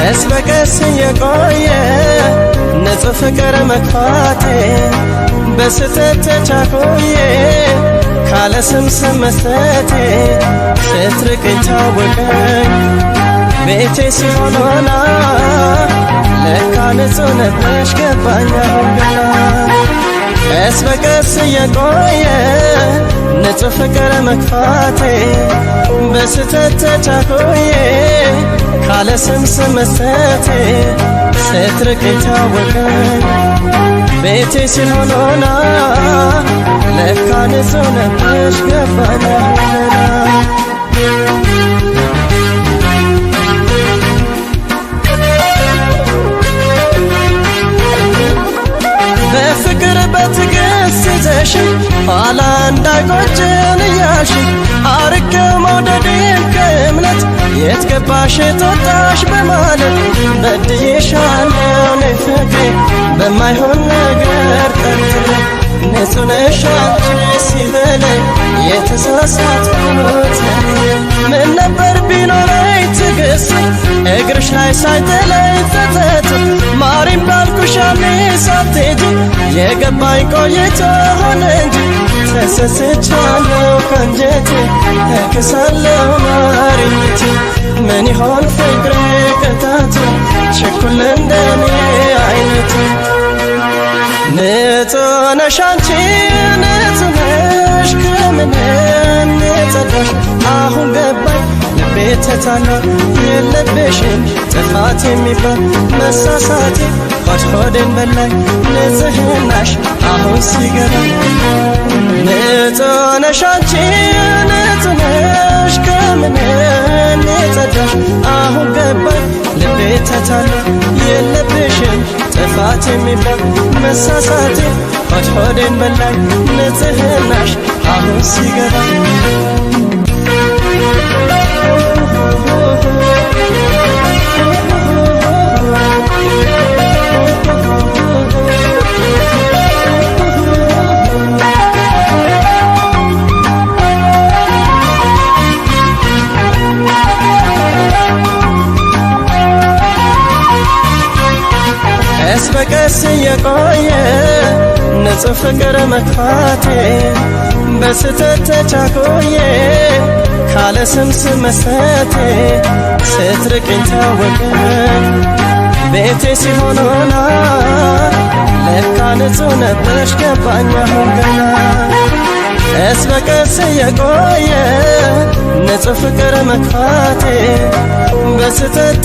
ቀስ በቀስ የቆየ ንጹህ ፍቅር መክፋቴ በስተት ተቻኮዬ ካለ ስም መስጠቴ ስትርቀኝ ታወቀኝ ቤቴ ሲሆን ሆና ለካ ንጹህ ነበርሽ ገባኝ አሁን ገና ቀስ በቀስ የቆየ ንጹህ ፍቅር መክፋቴ በስተት ተቻኮዬ ካለ ስም መስጠቴ ስትርቀኝ ታወቀኝ ቤቴ ሲሆን ሆና ለካ ንጹህ ነበርሽ ገባኝ በፍቅር በትዕግስት ይዘሽኝ ኋላ እንዳይቆጭን እያልሽኝ አርቄው መውደዴን ከእምነት የት ገባሽ የት ወጣሽ በማለት በድዬሻለሁ እኔ ፍቅሬ በማይሆን ነገር ጠርጥሬ ንጹህ ነሽ አንቺ ሲበለኝ የተሳሳትኩት ምን ነበር ቢኖረኝ ትዕግስት እግርሽ ላይ ሳይጥለኝ ጸጸት ማሪም ባልኩሽ ያኔ ሳትሄጂ የገባኝ ቆይቶ ሆነ እንጂ ተሰስቻለሁ ከአንጀቴ ተክሳለሁ ማሪቴ ምን ይሆን ፍቅሬ ቅጣቱ ችኩል እንደኔ አይነቱ ንጹህ ነሽ አንቺ ንጹህ ነሽ ከምንም የጸዳሽ አሁን ገባኝ ልቤ ተታላ የለብሽም ጥፋት የሚባል መሳሳቴ ሆዴን በላኝ ንጽህናሽ አሁን ሲገባኝ ንጹህ ነሽ አንቺ ንጹህ ነሽ ከምንም የጸዳሽ አሁን ገባኝ ልቤ ተታላ የለብሽም ጥፋት የሚባል መሳሳቴ ሆዴን በላኝ ንጽህናሽ አሁን ሲገባኝ ቀስ በቀስ የቆየ ንጹህ ፍቅር መክፋቴ በስተት ተቻኮዬ ካለ ስም መስጠቴ ስትርቀኝ ታወቀኝ ቤቴ ሲሆን ሆና ለካ ንጹህ ነበርሽ ገባኝ አሁን ገና ቀስ በቀስ የቆየ ንጹህ ፍቅር መክፋቴ በስተት